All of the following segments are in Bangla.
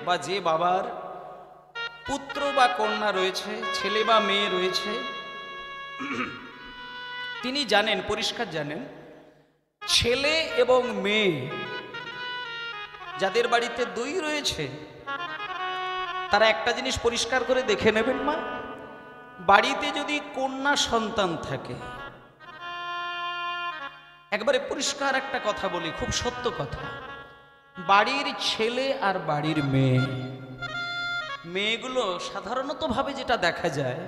বা যে বাবার পুত্র বা কন্যা রয়েছে, ছেলে বা মেয়ে রয়েছে, তিনি জানেন, পরিষ্কার জানেন, ছেলে এবং মেয়ে যাদের বাড়িতে দুই রয়েছে তারা একটা জিনিস পরিষ্কার করে দেখে নেবেন মা, বাড়িতে যদি কন্যা সন্তান থাকে, একবারে পরিষ্কার একটা কথা বলি, খুব সত্য কথা, বাড়ির ছেলে আর বাড়ির মেয়ে, মেয়েগুলো সাধারণত ভাবে যেটা দেখা যায়,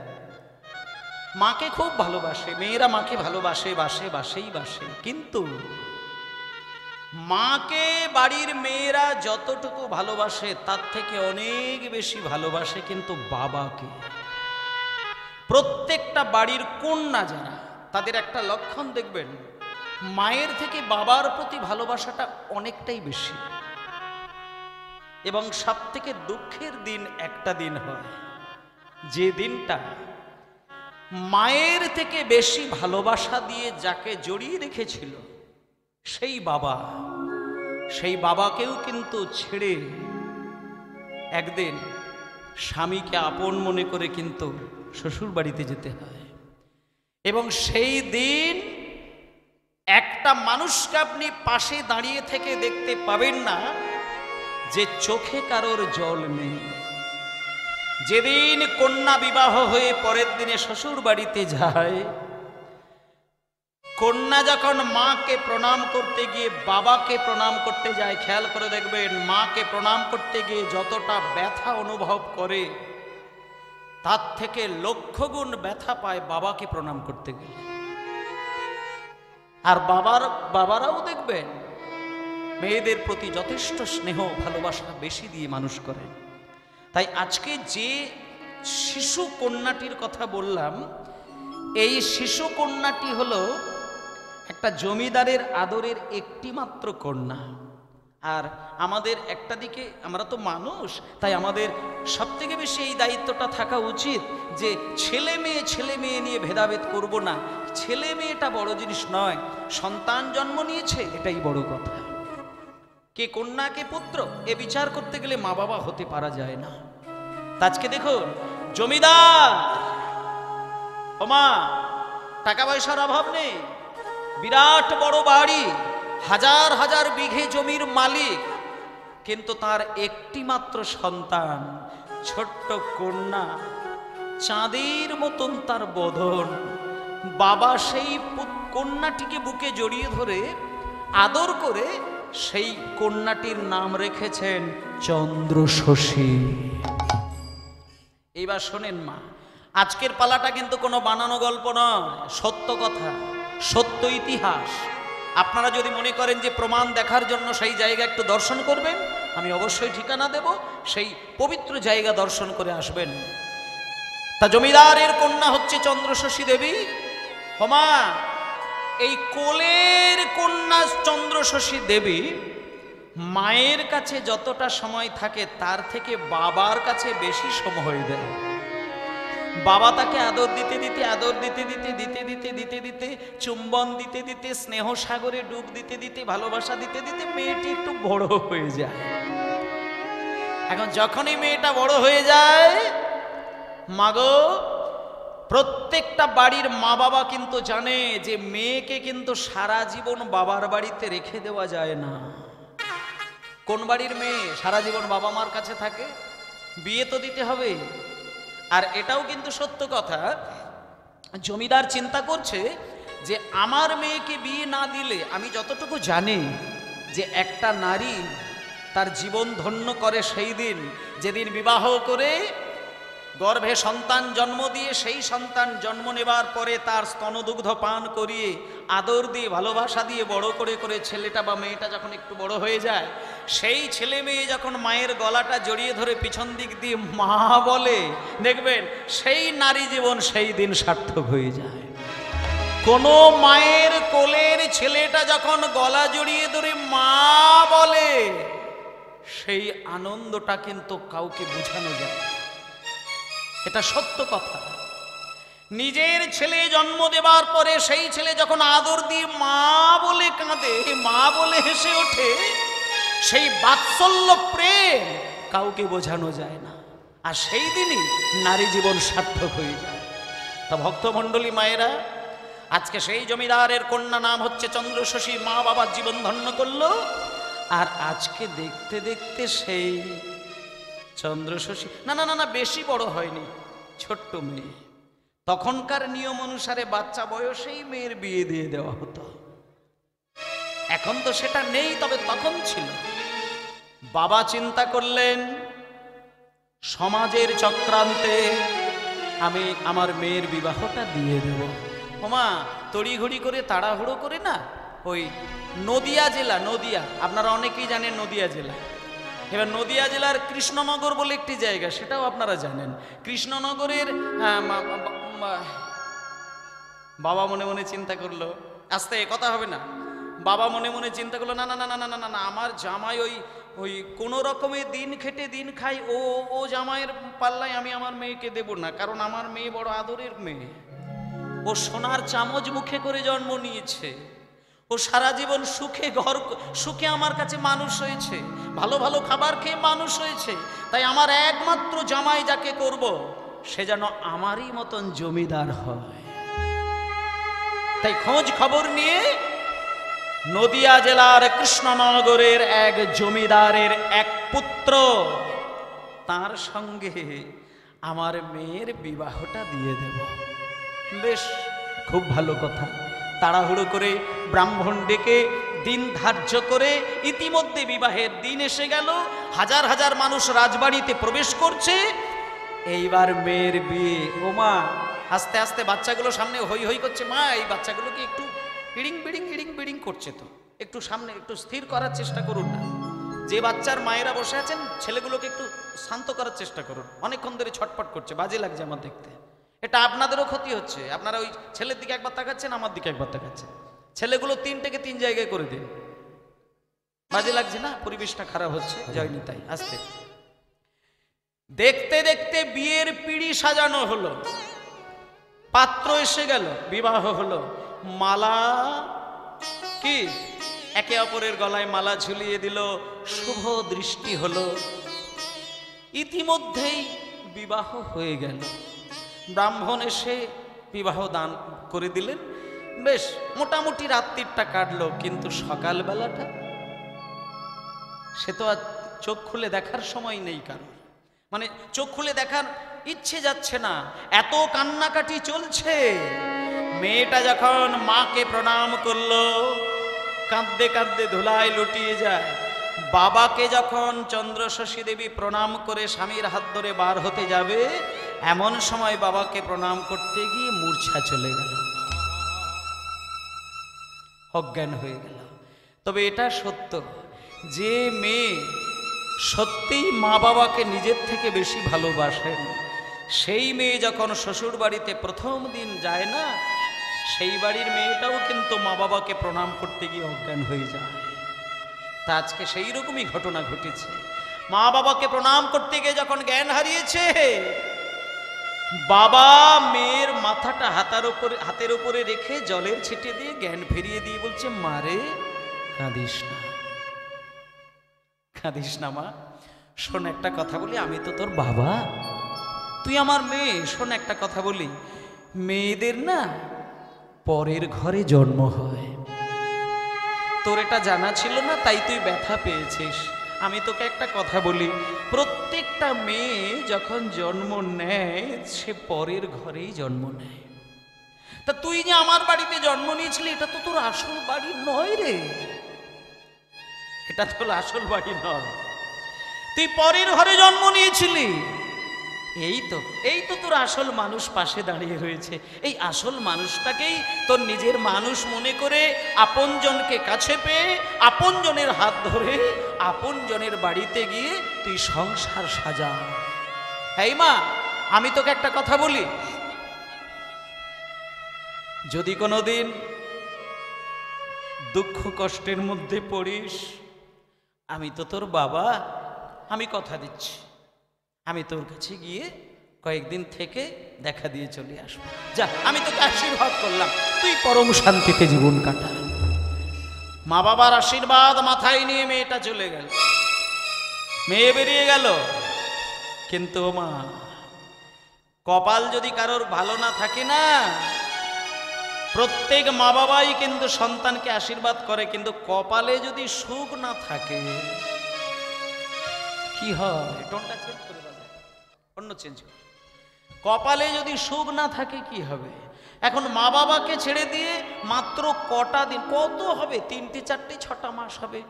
মাকে খুব ভালোবাসে, মেয়েরা মাকে ভালোবাসে, বাসে, কিন্তু মাকে বাড়ির মেয়েরা যতটুকু ভালোবাসে তার থেকে অনেক বেশি ভালোবাসে কিন্তু বাবাকে। প্রত্যেকটা বাড়ির কন্যা যারা, তাদের একটা লক্ষণ দেখবেন, মায়ের থেকে বাবার প্রতি ভালোবাসাটা অনেকটাই বেশি। এবং সব থেকে দুঃখের দিন একটা দিন হয়, যে দিনটা মায়ের থেকে বেশি ভালোবাসা দিয়ে যাকে জড়িয়ে রেখেছিল সেই বাবা, সেই বাবাকেও কিন্তু ছেড়ে একদিন স্বামীকে আপন মনে করে কিন্তু শ্বশুর বাড়িতে যেতে হয়। এবং সেই দিন একটা মানুষকে আপনি পাশে দাঁড়িয়ে থেকে দেখতে পাবেন না যে চোখে কারোর জল নেই। যেদিন কন্যা বিবাহ হয়ে পরের দিনে শ্বশুর বাড়িতে যায়, কন্যা যখন মাকে প্রণাম করতে গিয়ে বাবাকে প্রণাম করতে যায়, খেয়াল করে দেখবেন মাকে প্রণাম করতে গিয়ে যতটা ব্যথা অনুভব করে তার থেকে লক্ষ গুণ ব্যথা পায় বাবাকে প্রণাম করতে গেলে। আর বাবারাও দেখবেন মেয়েদের প্রতি যথেষ্ট স্নেহ ভালোবাসা বেশি দিয়ে মানুষ করেন। তাই আজকে যে শিশু কন্যাটির কথা বললাম, এই শিশু কন্যাটি হলো একটা জমিদারের আদরের একটি মাত্র কন্যা। আর আমাদের একটা দিকে, আমরা তো মানুষ, তাই আমাদের সব থেকে বেশি এই দায়িত্বটা থাকা উচিত যে ছেলে মেয়ে নিয়ে ভেদাভেদ করব না। ছেলে মেয়েটা বড় জিনিস নয়, সন্তান জন্ম নিয়েছে এটাই বড় কথা। কে কন্যা কে পুত্র এ বিচার করতে গেলে মা বাবা হতে পারা যায় না। আজকে দেখুন, জমিদার, ওমা টাকা পয়সার অভাব নেই, বিরাট বড় বাড়ি, হাজার হাজার বিঘে জমির মালিক, কিন্তু তার একটি মাত্র সন্তান, ছোট্ট কন্যা, চাঁদের মতন তার বদন। বাবা সেই কন্যাটিকে বুকে জড়িয়ে ধরে আদর করে সেই কন্যাটির নাম রেখেছেন চন্দ্রশশী। এইবার শোনেন মা, আজকের পালাটা কিন্তু কোনো বানানো গল্প নয়, সত্য কথা, সত্য ইতিহাস। আপনারা যদি মনে করেন যে প্রমাণ দেখার জন্য সেই জায়গা একটু দর্শন করবেন, আমি অবশ্যই ঠিকানা দেব, সেই পবিত্র জায়গা দর্শন করে আসবেন। তা জমিদারের কন্যা হচ্ছে চন্দ্রশশী দেবী। হোমা, এই কোলের কন্যা চন্দ্রশশী দেবী মায়ের কাছে যতটা সময় থাকে তার থেকে বাবার কাছে বেশি সময় দেয়। বাবা তাকে আদর দিতে দিতে, আদর দিতে দিতে, দিতে দিতে দিতে দিতে, চুম্বন দিতে দিতে, স্নেহ সাগরে ডুব দিতে দিতে, ভালোবাসা দিতে দিতে মেয়েটি একটু বড় হয়ে যায়। এখন যখনই মেয়েটা বড় হয়ে যায়, মাগো, প্রত্যেকটা বাড়ির মা বাবা কিন্তু জানে যে মেয়েকে কিন্তু সারা জীবন বাবার বাড়িতে রেখে দেওয়া যায় না। কোন বাড়ির মেয়ে সারা জীবন বাবা মার কাছে থাকে? বিয়ে তো দিতে হবে। আর এটাও কিন্তু সত্য কথা, জমিদার চিন্তা করছে যে আমার মেয়েকে বিয়ে না দিলে, আমি যতটুকু জানি যে একটা নারী তার জীবন ধন্য করে সেই দিন যেদিন বিবাহ করে গর্ভে সন্তান জন্ম দিয়ে, সেই সন্তান জন্ম নেবার পরে তার স্তনদুগ্ধ পান করিয়ে, আদর দিয়ে, ভালোবাসা দিয়ে বড় করে করে ছেলেটা বা মেয়েটা যখন একটু বড় হয়ে যায়, সেই ছেলে মেয়ে যখন মায়ের গলাটা জড়িয়ে ধরে পিছন দিক দিয়ে মা বলে, দেখবেন সেই নারী জীবন সেই দিন সার্থক হয়ে যায়। কোনো মায়ের কোলের ছেলেটা যখন গলা জড়িয়ে ধরে মা বলে, সেই আনন্দটা কিন্তু কাউকে বোঝানো যায়। এটা সত্য কথা। নিজের ছেলে জন্ম দেবার পরে সেই ছেলে যখন আদর দিয়ে মা বলে কাঁদে, মা বলে হেসে ওঠে, সেই বাৎসল্য প্রেম কাউকে বোঝানো যায় না, আর সেই দিনই নারী জীবন সার্থক হয়ে যায়। তা ভক্তমণ্ডলী মায়েরা, আজকে সেই জমিদারের কন্যা নাম হচ্ছে চন্দ্রশশী, মা বাবার জীবন ধন্য করলো। আর আজকে দেখতে দেখতে সেই চন্দ্রশশী না না না না বেশি বড় হয়নি, ছোট্ট মেয়ে। তখনকার নিয়ম অনুসারে বাচ্চা বয়সেই মেয়ের বিয়ে দিয়ে দেওয়া হতো। এখন তো সেটা নেই, তবে তখন ছিল। বাবা চিন্তা করলেন সমাজের চক্রান্তে আমি আমার মেয়ের বিবাহটা দিয়ে দেব। ওমা তড়িঘড়ি করে তাড়াহুড়ো করে না, ওই নদিয়া জেলা, নদিয়া আপনারা অনেকেই জানেন নদিয়া জেলা। এবার নদিয়া জেলার কৃষ্ণনগর বলে একটি জায়গা, সেটাও আপনারা জানেন। কৃষ্ণনগরের বাবা মনে মনে চিন্তা করলো, আস্তে কথা হবে না। বাবা মনে মনে চিন্তা করলো, না না না না না না না, আমার জামাই ওই কোনো রকমের দিন খেটে দিন খাই, ও জামাইয়ের পাল্লায় আমি আমার মেয়েকে দেব না। কারণ আমার মেয়ে বড় আদরের মেয়ে, ও সোনার চামচ মুখে করে জন্ম নিয়েছে, ও সারা জীবন সুখে আমার কাছে মানুষ হয়েছে, ভালো ভালো খাবার খেয়ে মানুষ হয়েছে। তাই আমার একমাত্র জামাই যাকে করব সে যেন আমারই মতন জমিদার হয়। তাই খোঁজ খবর নিয়ে নদিয়া জেলার কৃষ্ণনগরের এক জমিদারের এক পুত্র, তার সঙ্গে আমার মেয়ের বিবাহটা দিয়ে দেব। বেশ, খুব ভালো কথা। তাড়াহুড়ো করে ব্রাহ্মণ ডেকে দিন ধার্য করে ইতিমধ্যে বিবাহের দিন এসে গেল। হাজার হাজার মানুষ রাজবাড়িতে প্রবেশ করছে। এইবার মেয়ের বিয়ে। ও মা, আস্তে আস্তে বাচ্চাগুলো সামনে হই হই করছে। মা, এই বাচ্চাগুলোকে একটু হিড়িং বিড়িং করছে, তো একটু সামনে একটু স্থির করার চেষ্টা করুন না। যে বাচ্চার মায়েরা বসে আছেন ছেলেগুলোকে একটু শান্ত করার চেষ্টা করুন। অনেকক্ষণ ধরে ছটপট করছে, বাজে লাগছে আমার দেখতে। এটা আপনাদেরও ক্ষতি হচ্ছে। আপনারা ওই ছেলের দিকে একবার তাকাচ্ছেন, আমার দিকে একবার তাকাচ্ছেন। ছেলেগুলো তিনটেকে তিন জায়গায় করে দিন, বাজে লাগছে না? পরিবেশটা খারাপ হচ্ছে। জয়নি তাই আস্তে। দেখতে দেখতে বিয়ের পিঁড়ি সাজানো হলো, পাত্র এসে গেল, বিবাহ হলো। মালা কি একে অপরের গলায় মালা ঝুলিয়ে দিল, শুভ দৃষ্টি হলো। ইতিমধ্যেই বিবাহ হয়ে গেল। ব্রাহ্মণ এসে বিবাহ দান করে দিলেন। বেশ, মোটামুটি রাত্রিটা কাটলো, কিন্তু সকালবেলাটা সে তো আর চোখ খুলে দেখার সময় নেই কারণ। মানে চোখ খুলে দেখার ইচ্ছে যাচ্ছে না, এত কান্নাকাটি চলছে। মেয়েটা যখন মাকে প্রণাম করলো, কাঁদতে কাঁদতে ধুলায় লুটিয়ে যায়। বাবাকে যখন চন্দ্রশশী দেবী প্রণাম করে স্বামীর হাত ধরে বার হতে যাবে, এমন সময় বাবাকে প্রণাম করতে গিয়ে মূর্ছা চলে গেল, অজ্ঞান হয়ে গেল। তবে এটা সত্য, যে মেয়ে সত্যিই মা বাবাকে নিজের থেকে বেশি ভালোবাসেন, সেই মেয়ে যখন শ্বশুর বাড়িতে প্রথম দিন যায় না, সেই বাড়ির মেয়েটাও কিন্তু মা বাবাকে প্রণাম করতে গিয়ে অজ্ঞান হয়ে যায়। তা আজকে সেই রকমই ঘটনা ঘটেছে। মা বাবাকে প্রণাম করতে গিয়ে যখন জ্ঞান হারিয়েছে, বাবা মেয়ের মাথাটা হাতের উপরে রেখে জলের ছিটে দিয়ে জ্ঞান ফিরিয়ে দিয়ে বলছে, মারে কাঁদিস না, কাঁদিস না মা। শোন একটা কথা বলি, আমি তো তোর বাবা, তুই আমার মেয়ে। শোন একটা কথা বলি, মেয়েদের না পরের ঘরে জন্ম হয়, তোর এটা জানা ছিল না, তাই তুই ব্যথা পেয়েছিস। আমি তোকে একটা কথা বলি, প্রত্যেকটা মেয়ে যখন জন্ম নেয় সে পরের ঘরেই জন্ম নেয়। তা তুই যে আমার বাড়িতে জন্ম নিয়েছিলি, এটা তো তোর আসল বাড়ি নয় রে, এটা তোর আসল বাড়ি নয়, তুই পরের ঘরে জন্ম নিয়েছিলি। এই তো তোর আসল মানুষ পাশে দাঁড়িয়ে রয়েছে। এই আসল মানুষটাকেই তোর নিজের মানুষ মনে করে আপনজনকে কাছে পেয়ে আপনজনের হাত ধরে আপনজনের বাড়িতে গিয়ে তুই সংসার সাজা। এই মা, আমি তোকে একটা কথা বলি, যদি কোনোদিন দুঃখ কষ্টের মধ্যে পড়িস, আমি তো তোর বাবা, আমি কথা দিচ্ছি, আমি তোর কাছে গিয়ে কয়েকদিন থেকে দেখা দিয়ে চলে আসবো। যা, আমি তোকে আশীর্বাদ করলাম, তুই পরম শান্তিতে জীবন কাটা। মা বাবার আশীর্বাদ মাথায় নিয়ে মেয়েটা চলে গেল। মেয়ে বেরিয়ে গেল। কিন্তু মা, কপাল যদি কারোর ভালো না থাকে না, প্রত্যেক মা বাবাই কিন্তু সন্তানকে আশীর্বাদ করে, কিন্তু কপালে যদি সুখ না থাকে কি হয়? টোনটা চেঞ্জ করে দাও, অন্য চেঞ্জ করে। কপালে যদি সুখ না থাকে কি হবে? এখন মা বাবাকে ছেড়ে দিয়ে মাত্র কটা দিন, কত হবে, 3টে 4টে 6টা মাস হবে,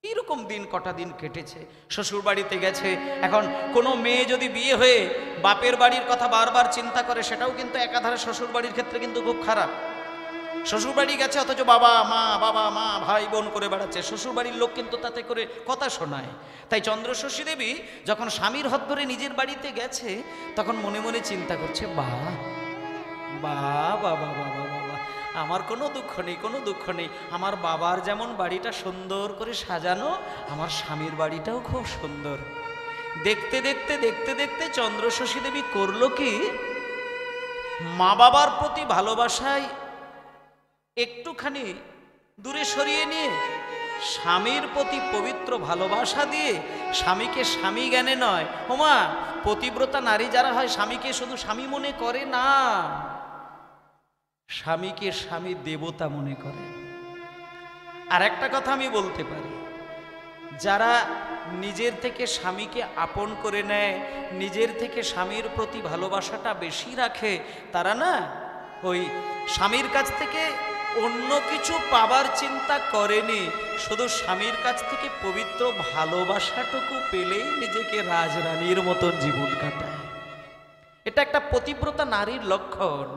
এরকম দিন কটা দিন কেটেছে, শ্বশুর বাড়িতে গেছে। এখন কোনো মেয়ে যদি বিয়ে হয়ে বাপের বাড়ির কথা বারবার চিন্তা করে, সেটাও কিন্তু একাধারে শ্বশুর বাড়ির ক্ষেত্রে কিন্তু খুব খারাপ। শ্বশুর বাড়ি গেছে অথচ বাবা মা ভাই বোন করে বেড়াচ্ছে, শ্বশুর বাড়ির লোক কিন্তু তাতে করে কথা শোনায়। তাই চন্দ্রশশী দেবী যখন স্বামীর হাত ধরে নিজের বাড়িতে গেছে, তখন মনে মনে চিন্তা করছে, বাবা আমার কোনো দুঃখ নেই, কোনো দুঃখ নেই। আমার বাবার যেমন বাড়িটা সুন্দর করে সাজানো, আমার স্বামীর বাড়িটাও খুব সুন্দর। দেখতে দেখতে দেখতে দেখতে চন্দ্রশশী দেবী করলো কি, মা বাবার প্রতি ভালোবাসায় একটুখানি দূরে সরিয়ে নিয়ে স্বামীর প্রতি পবিত্র ভালোবাসা দিয়ে, স্বামীকে স্বামী জ্ঞানে নয়, ওমা পতিব্রতা নারী যারা হয় স্বামীকে শুধু স্বামী মনে করে না, স্বামীকে স্বামী দেবতা মনে করে। আর একটা কথা আমি বলতে পারি, যারা নিজের থেকে স্বামীকে আপন করে নেয়, নিজের থেকে স্বামীর প্রতি ভালোবাসাটা বেশি রাখে, তারা না ওই স্বামীর কাছ থেকে অন্য কিছু পাবার চিন্তা করেনি, শুধু স্বামীর কাছ থেকে পবিত্র ভালোবাসাটুকু পেলেই নিজেকে রাজরানীর মতন জীবন কাটায়। এটা একটা পতিব্রতা নারীর লক্ষণ।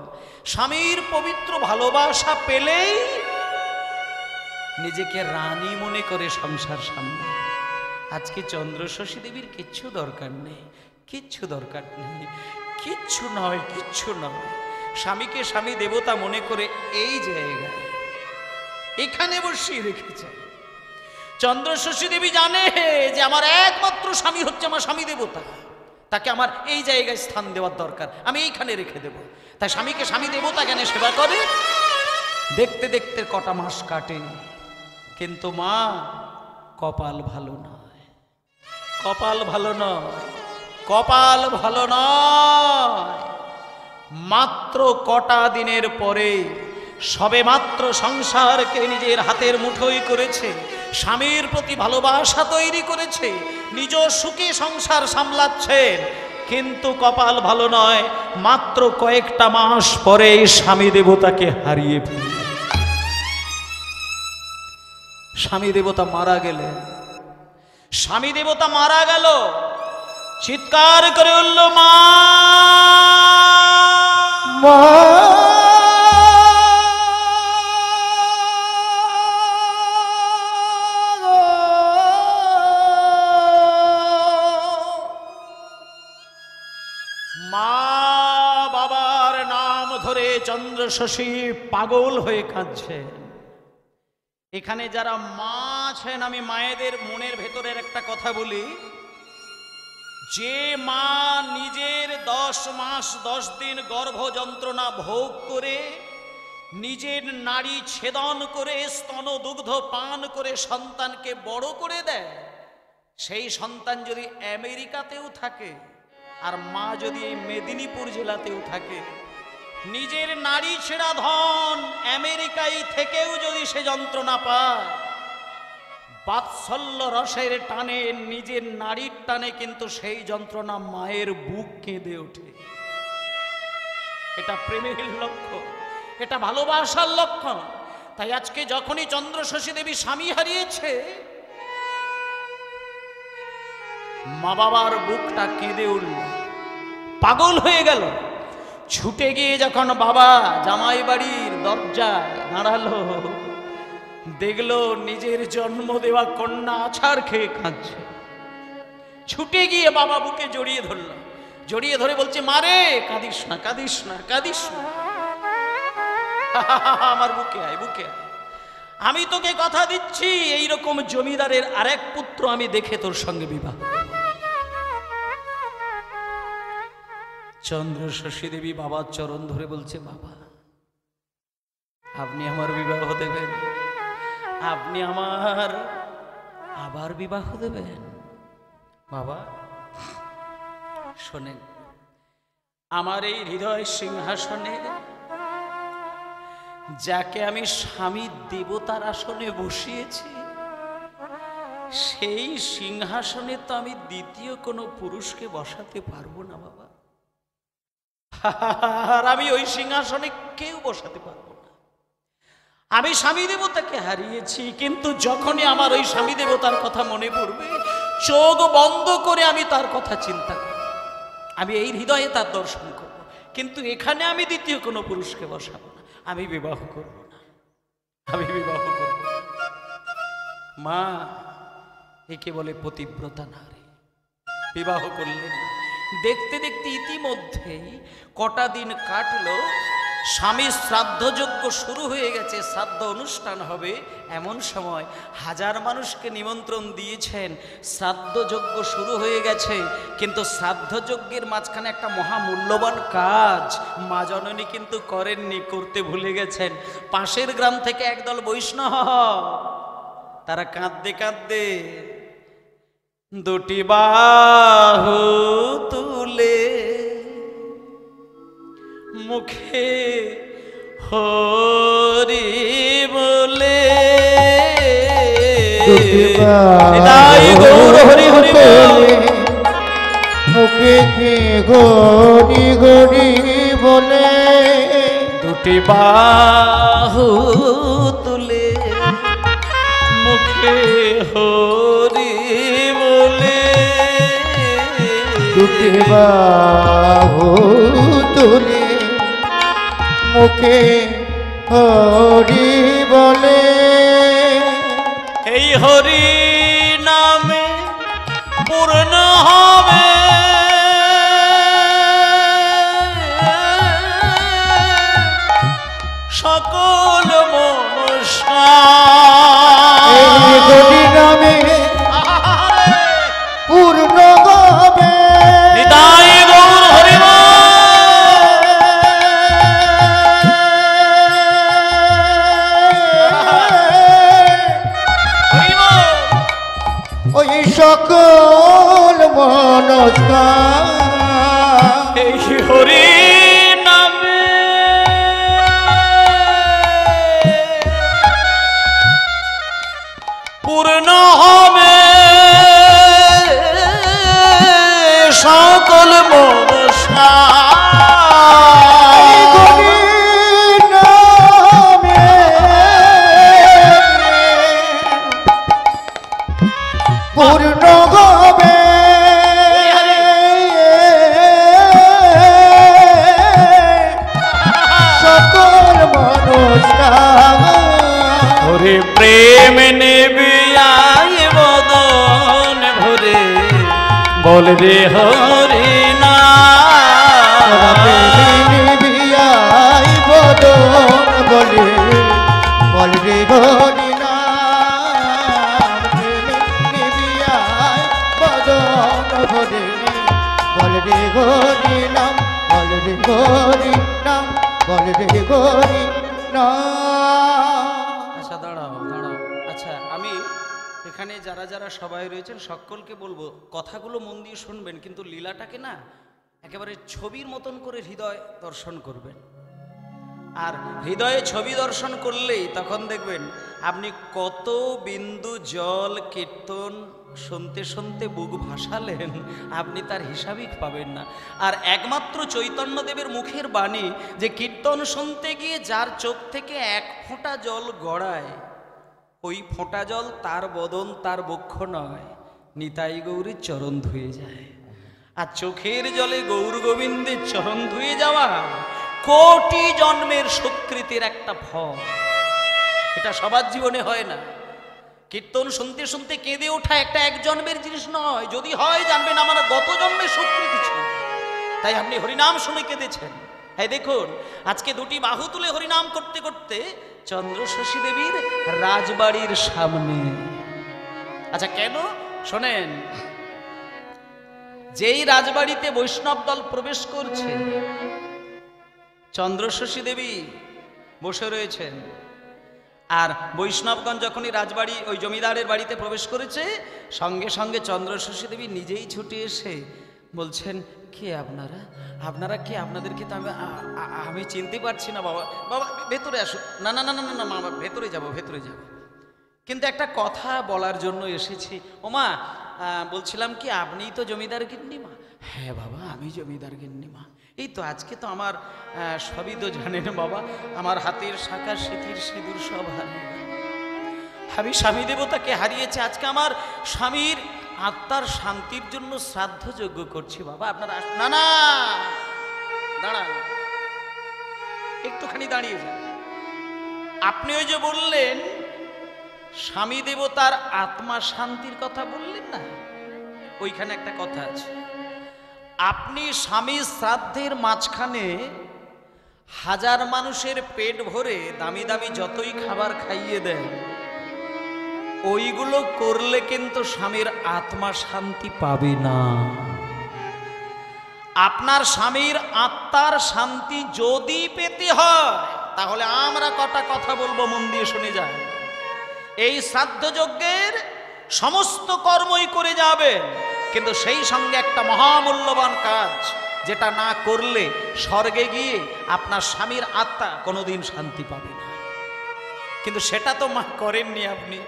স্বামীর পবিত্র ভালোবাসা পেলেই নিজেকে রানী মনে করে সংসার সামলায়। আজকে চন্দ্রশশী দেবীর কিচ্ছু দরকার নেই, কিচ্ছু দরকার নেই, কিচ্ছু নয়, কিচ্ছু নয়। স্বামীকে স্বামী দেবতা মনে করে এই জায়গায় এখানে বসিয়ে রেখেছে। চন্দ্রশশী দেবী জানে যে আমার একমাত্র স্বামী হচ্ছে আমার স্বামী দেবতা, তাকে আমার এই জায়গায় স্থান দেওয়ার দরকার, আমি এইখানে রেখে দেব। তাই স্বামীকে স্বামী দেবতা জ্ঞানে সেবা করে। দেখতে দেখতে কটা মাস কাটে, কিন্তু মা কপাল ভালো নয়, কপাল ভালো নয়, কপাল ভালো নয়। মাত্র কটা দিনের পরে সবে মাত্র সংসারকে নিজের হাতের মুঠোয় করেছে, স্বামীর প্রতি ভালোবাসা তৈরি করেছে, নিজ সুখে সংসার সামলাচ্ছেন, কিন্তু কপাল ভালো নয়। মাত্র কয়েকটা মাস পরে স্বামী দেবতাকে হারিয়ে ফেলে। স্বামী দেবতা মারা গেলেন। স্বামী দেবতা মারা গেল, চিৎকার করে উঠল, মা মা। বাবার নাম ধরে চন্দ্রশশী পাগল হয়ে কাঁদছেন। এখানে যারা মা আছেন, আমি মায়েদের মনের ভেতরের একটা কথা বলি, যে মা নিজের 10 মাস 10 দিন গর্ভ যন্ত্রণা ভোগ করে, নিজের নাড়ি ছেদন করে, স্তন দুগ্ধ পান করে সন্তানকে বড় করে দেয়, সেই সন্তান যদি আমেরিকাতেও থাকে আর মা যদি এই মেদিনীপুর জেলাতেও থাকে, নিজের নাড়ি ছেঁড়া ধন আমেরিকায় থেকেও যদি সে যন্ত্রণা পায়, বাৎসল্য রসের টানে, নিজের নাড়ির টানে কিন্তু সেই যন্ত্রণা মায়ের বুক কেঁদে ওঠে। এটা প্রেমের লক্ষণ, এটা ভালোবাসার লক্ষণ। তাই আজকে যখনই চন্দ্রশশী দেবী স্বামী হারিয়েছে, মা বাবার বুকটা কেঁদে উঠল, পাগল হয়ে গেল। ছুটে গিয়ে যখন বাবা জামাই বাড়ির দরজায় দাঁড়ালো, দেখলো নিজের জন্ম দেওয়া কন্যা আছাড় খেয়ে কাঁদছে। ছুটে গিয়ে বাবা বুকে জড়িয়ে ধরল, জড়িয়ে ধরে বলছে, মারে কাঁদিস না, কাঁদিস না, কাঁদিস না, আমার বুকে আয়, বুকে আয়। আমি তোকে কথা দিচ্ছি, এইরকম জমিদারের আরেক পুত্র আমি দেখে তোর সঙ্গে বিবাহ। চন্দ্রশশী দেবী বাবার চরণ ধরে বলছে, বাবা আপনি আমার বিবাহ দেবেন, আপনি আমার আবার বিবাহ দেবেন। বাবা শোনেন, আমার এই হৃদয় সিংহাসনে যাকে আমি স্বামী দেবতার আসনে বসিয়েছি, সেই সিংহাসনে তো আমি দ্বিতীয় কোনো পুরুষকে বসাতে পারবো না বাবা। আর আমি ওই সিংহাসনে কেউ বসাতে পারবো না। আমি স্বামী দেবতাকে হারিয়েছি, কিন্তু যখনই আমার ওই স্বামী দেবতার কথা মনে পড়বে, চোখ বন্ধ করে আমি তার কথা চিন্তা করব, আমি এই হৃদয়ে তার দর্শন করব, কিন্তু এখানে আমি দ্বিতীয় কোনো পুরুষকে বসাবো না। আমি বিবাহ করব না, আমি বিবাহ করব না। মা, একে বলে পতিব্রতা নারী। বিবাহ করলেন না। দেখতে দেখতে ইতিমধ্যেই কটা দিন কাটলো, স্বামী শ্রাদ্ধযজ্ঞ শুরু হয়ে গেছে, শ্রাদ্ধ অনুষ্ঠান হবে। এমন সময় হাজার মানুষকে নিমন্ত্রণ দিয়েছেন, শ্রাদ্ধযজ্ঞ শুরু হয়ে গেছে, কিন্তু শ্রাদ্ধযজ্ঞের মাঝখানে একটা মহামূল্যবান কাজ মা জননী কিন্তু করেননি, করতে ভুলে গেছেন। পাশের গ্রাম থেকে একদল বৈষ্ণব, তারা কাঁদতে কাঁদতে দুটি বাহু তুলে মুখে হরি বলে, গৌর হরি হরি বলে, মুখে হরি হরি বলে, দুটি বাহু তুলে মুখে হরি বলে, দুটি বাহু তুলে মুখে হরি বলে, এই হরি নামে পূর্ণ হবে সকল মনসা। এই হরি নামে পূর্ণ হবে, নিতাই গৌর হরি বল। ওই সকল মনস্কার এই হরি নামে পূর্ণ হবে সকল মনসা। পূর্ণ হবে সকল মনস্কার। ওরে প্রেম নেবে আয় বদন ভরে, বল রে হরি না বিয়াই বদন বলে, বল রে হরি নাম। বিয়াই বদন বলে, বল রে হরি নাম, বল রে হরি নাম, বল রে হরি নাম। আচ্ছা দাঁড়াও দাঁড়াও, আচ্ছা আমি এখানে যারা যারা সবাই রয়েছেন সকলকে বলবো কথাগুলো মন দিয়ে শুনবেন, কিন্তু লীলাটাকে না একেবারে ছবির মতন করে হৃদয় দর্শন করবেন। আর হৃদয়ে ছবি দর্শন করলেই তখন দেখবেন আপনি কত বিন্দু জল কীর্তন শুনতে শুনতে বুক ভাসালেন, আপনি তার হিসাবই পাবেন না। আর একমাত্র চৈতন্যদেবের মুখের বাণী যে কীর্তন শুনতে গিয়ে যার চোখ থেকে এক ফোঁটা জল গড়ায়, ওই ফোঁটা জল তার বদন তার বক্ষ নয়, নিতাই গৌরীর চরণ ধুয়ে যায়। আর চোখের জলে গৌর গোবিন্দের চরণ ধুয়ে যাওয়া কোটি জন্মের সুকৃতির একটা ফল। এটা সবার জীবনে হয় না। কীর্তন শুনতে শুনতে কেঁদে ওঠা একটা এক জন্মের জিনিস নয়, যদি হয় জানবেন আমার গত জন্মের সুকৃতি ছিল, তাই আপনি হরিনাম শুনে কেঁদেছেন। হ্যাঁ দেখুন, আজকে দুটি বাহু তুলে হরিনাম করতে করতে চন্দ্রশশী দেবীর রাজবাড়ির সামনে। আচ্ছা কেন শোনেন, যেই রাজবাড়িতে বৈষ্ণব দল প্রবেশ করছে, চন্দ্রশশী দেবী বসে রয়েছেন, আর বৈষ্ণবগণ যখনই রাজবাড়ি ওই জমিদারের বাড়িতে প্রবেশ করেছে, সঙ্গে সঙ্গে চন্দ্রশশী দেবী নিজেই ছুটে এসে বলছেন, কে আপনারা? আপনারা কে? আপনাদেরকে তো আমি চিনতে পারছি না বাবা। বাবা ভেতরে আসো। না না না না না মা, ভেতরে যাব, ভেতরে যাব, কিন্তু একটা কথা বলার জন্য এসেছি। ওমা, বলছিলাম কি আপনিই তো জমিদার গিন্নিমা? হ্যাঁ বাবা, আমি জমিদার গিন্নিমা। এই তো আজকে তো আমার সবই তো জানেন বাবা, আমার হাতের শাঁখা সিঁথির সিঁদুর সব হারিয়ে গেল। আমি স্বামী দেবতাকে হারিয়েছি। আজকে আমার স্বামীর আত্মার শান্তির জন্য শ্রাদ্ধ যজ্ঞ করছি বাবা। আপনারা না না দাঁড়ান, একটুখানি দাঁড়িয়ে যান। আপনি ওই যে বললেন স্বামী দেবতার আত্মা শান্তির কথা বললেন না, ওইখানে একটা কথা আছে। আপনি স্বামী শ্রাদ্ধের মাঝখানে হাজার মানুষের পেট ভরে দামি দামি যতই খাবার খাইয়ে দেন, ওইগুলো করলে কিন্তু স্বামীর আত্মা শান্তি পাবে না। আপনার স্বামীর আত্মার শান্তি যদি পেতে হয়, তাহলে আমরা কটা কথা বলবো, মন দিয়ে শুনে যান। এই শ্রাদ্ধ যজ্ঞের সমস্ত কর্মই করে যাবেন, কিন্তু সেই সঙ্গে একটা মহামূল্যবান কাজ, যেটা না করলে স্বর্গে গিয়ে আপনার স্বামীর আত্মা কোনোদিন শান্তি পাবে না। কিন্তু সেটা তো মা করেননি আপনি।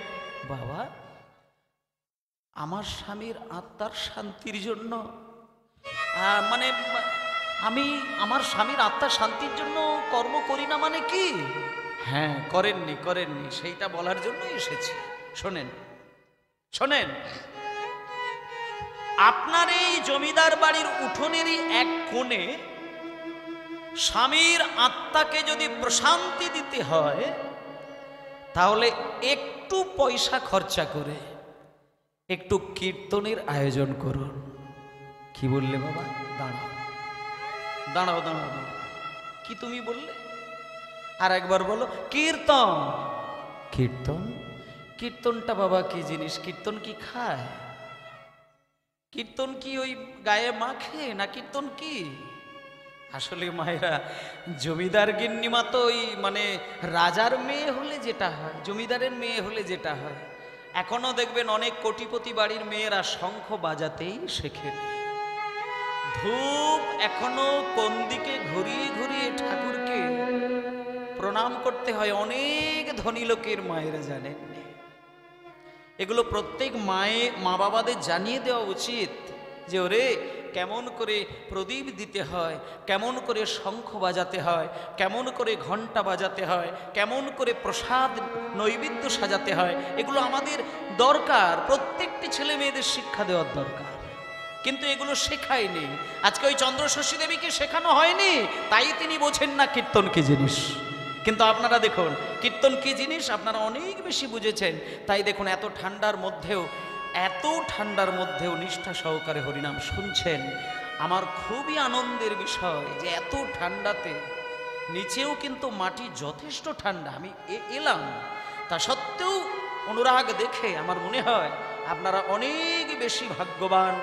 বাবা, আমার স্বামীর আত্মার শান্তির জন্য মানে আমি আমার স্বামীর আত্মার শান্তির জন্য কর্ম করি না মানে কি? হ্যাঁ, করেননি করেননি, সেইটা বলার জন্য এসেছি। শোনেন শোনেন, আপনার এই জমিদার বাড়ির উঠোনেরই এক কোণে স্বামীর আত্মাকে যদি প্রশান্তি দিতে হয়, তাহলে একটু পয়সা খরচা করে একটু কীর্তনের আয়োজন করুন। কি বললে বাবা? দাঁড়াও দাঁড়াও দাঁড়াও দাঁড়াও, কি তুমি বললে? আর একবার বলো, কীর্তন। কীর্তন? কীর্তনটা বাবা কি জিনিস? কীর্তন কি খায়? কীর্তন কি ওই গায়ে মাখে না? কীর্তন কি আসলে মায়েরা, জমিদার গিন্নিমা তো ওই মানে রাজার মেয়ে হলে যেটা হয়, জমিদারের মেয়ে হলে যেটা হয়, এখনো দেখবেন অনেক কোটিপতি বাড়ির মেয়েরা শঙ্খ বাজাতেই শেখে। ধূপ এখনো কোন দিকে ঘুরিয়ে ঘুরিয়ে ঠাকুরকে প্রণাম করতে হয়, অনেক ধনী লোকের মায়েরা জানেননি। এগুলো প্রত্যেক মা বাবাদের জানিয়ে দেওয়া উচিত যে ওরে কেমন করে প্রদীপ দিতে হয়, কেমন করে শঙ্খ বাজাতে হয়, কেমন করে ঘণ্টা বাজাতে হয়, কেমন করে প্রসাদ নৈবেদ্য সাজাতে হয়। এগুলো আমাদের দরকার, প্রত্যেকটি ছেলে মেয়েদের শিক্ষা দেওয়ার দরকার। কিন্তু এগুলো শেখায়নি। আজকে ওই চন্দ্রশশী দেবীকে শেখানো হয়নি, তাই তিনি বোঝেন না কীর্তন কি জিনিস। কিন্তু আপনারা দেখুন কীর্তন কি জিনিস আপনারা অনেক বেশি বুঝেছেন। তাই দেখুন এত ঠান্ডার মধ্যেও নিষ্ঠা সহকারে হরিনাম শুনছেন। আমার খুবই আনন্দের বিষয় যে এত ঠান্ডাতে নিচেও কিন্তু মাটি যথেষ্ট ঠান্ডা। আমি এলাম, তা সত্ত্বেও অনুরাগ দেখে আমার মনে হয় আপনারা অনেক বেশি ভাগ্যবান,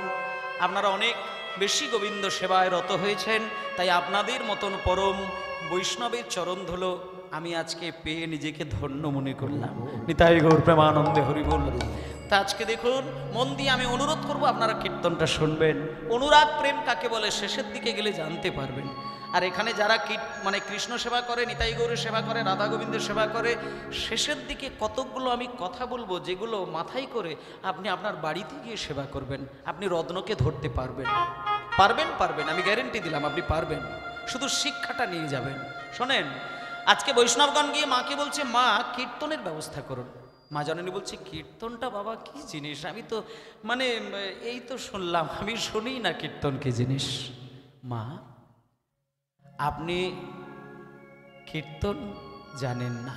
আপনারা অনেক বেশি গোবিন্দ সেবায় রত হয়েছেন। তাই আপনাদের মতন পরম বৈষ্ণবের চরণ ধুলো আমি আজকে পেয়ে নিজেকে ধন্য মনে করলাম। নিতাই গৌর প্রেমানন্দে হরি বল। তা আজকে দেখুন মন দিয়ে আমি অনুরোধ করব, আপনারা কীর্তনটা শুনবেন। অনুরাগ প্রেম কাকে বলে শেষের দিকে গেলে জানতে পারবেন। আর এখানে যারা মানে কৃষ্ণ সেবা করে, নিতাই গৌরের সেবা করে, রাধা গোবিন্দের সেবা করে, শেষের দিকে কতকগুলো আমি কথা বলবো যেগুলো মাথায় করে আপনি আপনার বাড়িতে গিয়ে সেবা করবেন। আপনি রত্নকে ধরতে পারবেন, পারবেন পারবেন, আমি গ্যারেন্টি দিলাম আপনি পারবেন। শুধু শিক্ষাটা নিয়ে যাবেন। শোনেন, আজকে বৈষ্ণবগণ গিয়ে মাকে বলছে, মা কীর্তনের ব্যবস্থা করুন। মা জননী বলছে, কীর্তনটা বাবা কি জিনিস? আমি তো মানে এই তো শুনলাম, আমি শুনি না কীর্তন কি জিনিস। মা, আপনি কীর্তন জানেন না?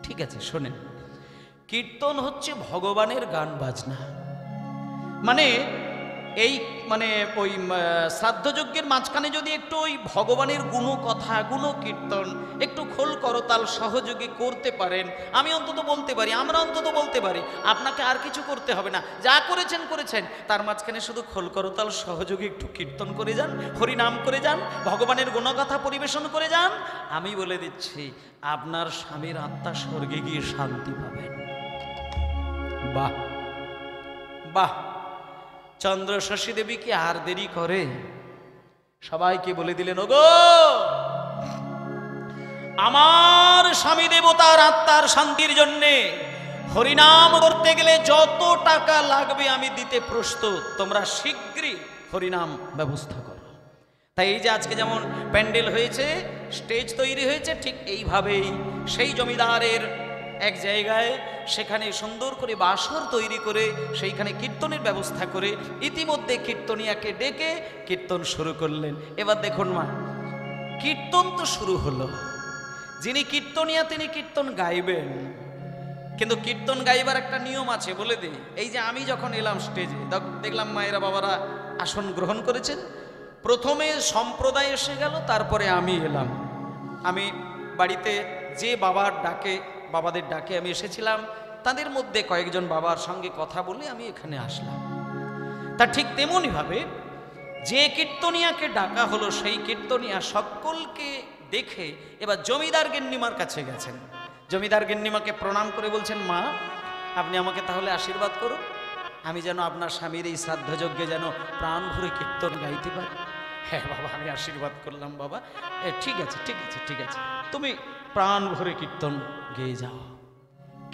ঠিক আছে, শোনেন। কীর্তন হচ্ছে ভগবানের গান বাজনা। মানে এই মানে ওই শ্রাদ্ধযজ্ঞের মাঝখানে যদি একটু ওই ভগবানের কথা গুণ কীর্তন একটু খোল করতাল সহযোগী করতে পারেন, আমি অন্তত বলতে পারি, আমরা অন্তত বলতে পারি, আপনাকে আর কিছু করতে হবে না, যা করেছেন করেছেন, তার মাঝখানে শুধু খোল করতাল সহযোগী একটু কীর্তন করে যান, হরিনাম করে যান, ভগবানের গুণগাথা পরিবেশন করে যান, আমি বলে দিচ্ছি আপনার স্বামীর আত্মা স্বর্গে গিয়ে শান্তি পাবেন। বাহ বাহ। চন্দ্র শশী দেবী কি আর দেরি করে? সবাইকে বলে দিলেন, ওগো আমার স্বামী দেবতার আত্মার শান্তির জন্যে হরিনাম করতে গেলে যত টাকা লাগবে আমি দিতে প্রস্তুত, তোমরা শীঘ্রই হরিনাম ব্যবস্থা করো। তাই এই যে আজকে যেমন প্যান্ডেল হয়েছে, স্টেজ তৈরি হয়েছে, ঠিক এইভাবেই সেই জমিদারের এক জায়গায় সেখানে সুন্দর করে বাসর তৈরি করে সেইখানে কীর্তনের ব্যবস্থা করে ইতিমধ্যে কীর্তনিয়াকে ডেকে কীর্তন শুরু করলেন। এবার দেখুন মা, কীর্তন তো শুরু হলো, যিনি কীর্তনিয়া তিনি কীর্তন গাইবেন, কিন্তু কীর্তন গাইবার একটা নিয়ম আছে, বলে দিই। এই যে আমি যখন এলাম স্টেজে, দেখলাম মায়েরা বাবারা আসন গ্রহণ করেছেন, প্রথমে সম্প্রদায় এসে গেল, তারপরে আমি এলাম। আমি বাড়িতে যে বাবাদের ডাকে আমি এসেছিলাম, তাদের মধ্যে কয়েকজন বাবার সঙ্গে কথা বলে আমি এখানে আসলাম। তা ঠিক তেমনইভাবে যে কীর্তনিয়াকে ডাকা হলো, সেই কীর্তনিয়া সকলকে দেখে এবার জমিদার গিন্নিমার কাছে গেছেন। জমিদার গিন্নিমাকে প্রণাম করে বলছেন, মা আপনি আমাকে তাহলে আশীর্বাদ করুন, আমি যেন আপনার স্বামীর এই শ্রাদ্ধযজ্ঞে যেন প্রাণ ভরে কীর্তন গাইতে পারি। হ্যাঁ বাবা, আমি আশীর্বাদ করলাম বাবা, ঠিক আছে ঠিক আছে ঠিক আছে, তুমি প্রাণ ভরে কীর্তন গেয়ে যাও।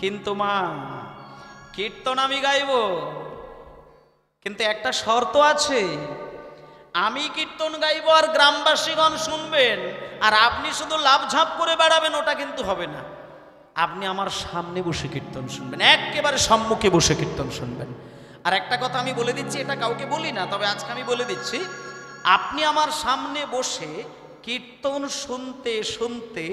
কিন্তু মা, কীর্তন আমি গাইব, কিন্তু একটা শর্ত আছে, আমি কীর্তন গাইব আর গ্রামবাসীগণ শুনবেন, আর আপনি শুধু লাভঝাপ করে বেড়াবেন, ওটা কিন্তু হবে না। আপনি আমার সামনে বসে কীর্তন শুনবেন, একেবারে সম্মুখে বসে কীর্তন শুনবেন। আর একটা কথা আমি বলে দিচ্ছি, এটা কাউকে বলি না, তবে আজকে আমি বলে দিচ্ছি, আপনি আমার সামনে বসে কীর্তন শুনতে শুনতে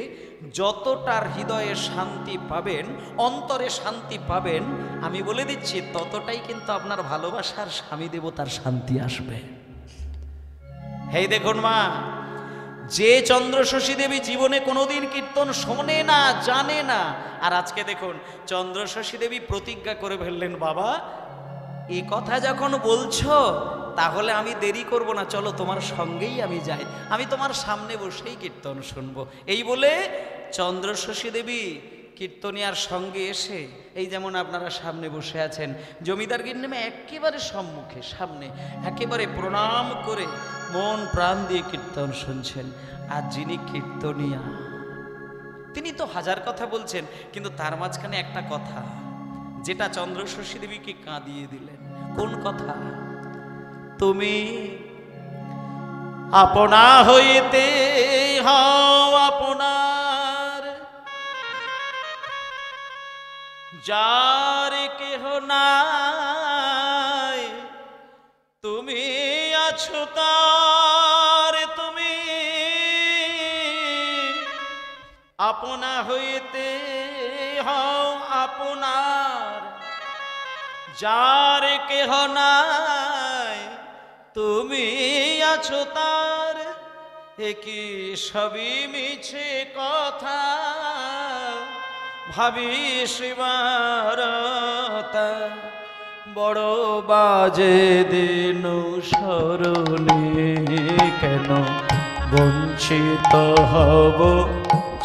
যতটা হৃদয়ে শান্তি পাবেন, অন্তরে শান্তি পাবেন, আমি বলে দিচ্ছি ততটাই কিন্তু আপনার ভালোবাসার স্বামী দেবতার শান্তি আসবে। হেই দেখুন মা, যে চন্দ্র শশী দেবী জীবনে কোনোদিন কীর্তন শোনে না, জানে না, আর আজকে দেখুন চন্দ্র শশী দেবী প্রতিজ্ঞা করে ফেললেন, বাবা এই কথা যখন বলছো তাহলে আমি দেরি করব না, চলো তোমার সঙ্গেই আমি যাই, আমি তোমার সামনে বসেই কীর্তন শুনবো। এই বলে চন্দ্র শশী দেবী কীর্তনিয়ার সঙ্গে এসে, এই যেমন আপনারা সামনে বসে আছেন, জমিদার গিন্নিমা একেবারে সম্মুখে সামনে একেবারে প্রণাম করে মন প্রাণ দিয়ে কীর্তন শুনছেন। আর যিনি কীর্তনিয়া, তিনি তো হাজার কথা বলছেন, কিন্তু তার মাঝখানে একটা কথা যেটা চন্দ্র শশী দেবীকে কাঁদিয়ে দিলেন। কোন কথা? তুমি আপনা হইতে হও আপনার, যার কেহ নাই, তুমি আছো তার, তুমি আপনা হইতে হও আপনার, যার কেহ নাই, তুমি আছো তার। একই সবই মিছে কথা, ভাবি শিবারতা, বড় বাজে দিন স্মরণে, কেন বঞ্চিত হব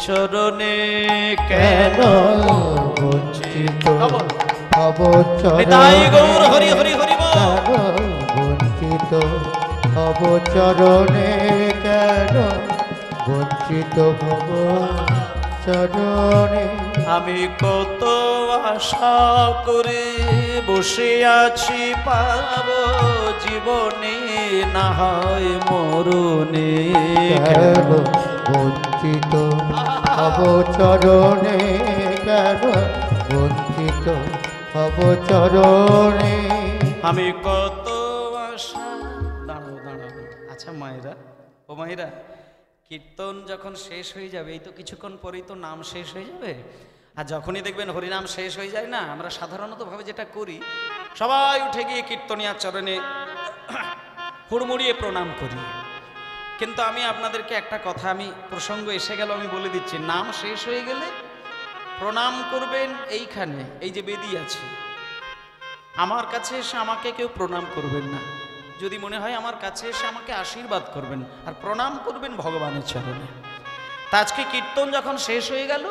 চরণে, কেন বঞ্চিত হব নিতাই গৌর হরি হরি হরি বল। বঞ্চিত হব চরণে, কেন বঞ্চিত হব চরণে। আমি কত আশা করে বসে আছি, পাব জীবনে না হয় মরণে, কেন বঞ্চিত হব চরণে, কেন বঞ্চিত হব চরণে। আমি কত আশা। দাঁড়াও দাঁড়াও, আচ্ছা মায়েরা, ও মায়েরা, কীর্তন যখন শেষ হয়ে যাবে, এই তো কিছুক্ষণ পরেই তো নাম শেষ হয়ে যাবে, আর যখনই দেখবেন হরিনাম শেষ হয়ে যায় না, আমরা সাধারণতভাবে যেটা করি, সবাই উঠে গিয়ে কীর্তনিয়ার চরণে হুড়মুড়িয়ে প্রণাম করি। কিন্তু আমি আপনাদেরকে একটা কথা, আমি প্রসঙ্গ এসে গেল আমি বলে দিচ্ছি, নাম শেষ হয়ে গেলে প্রণাম করবেন এইখানে, এই যে বেদি আছে, আমার কাছে এসে আমাকে কেউ প্রণাম করবেন না। যদি মনে হয় আমার কাছে এসে আমাকে আশীর্বাদ করবেন, আর প্রণাম করবেন ভগবানের চরণে। তা আজকে কীর্তন যখন শেষ হয়ে গেল,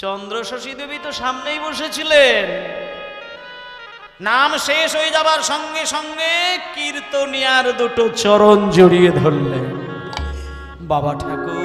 চন্দ্রশশী দেবী তো সামনেই বসেছিলেন। নাম শেষ হয়ে যাবার সঙ্গে সঙ্গে কীর্তনিয়ার দুটো চরণ জড়িয়ে ধরলেন। বাবা ঠাকুর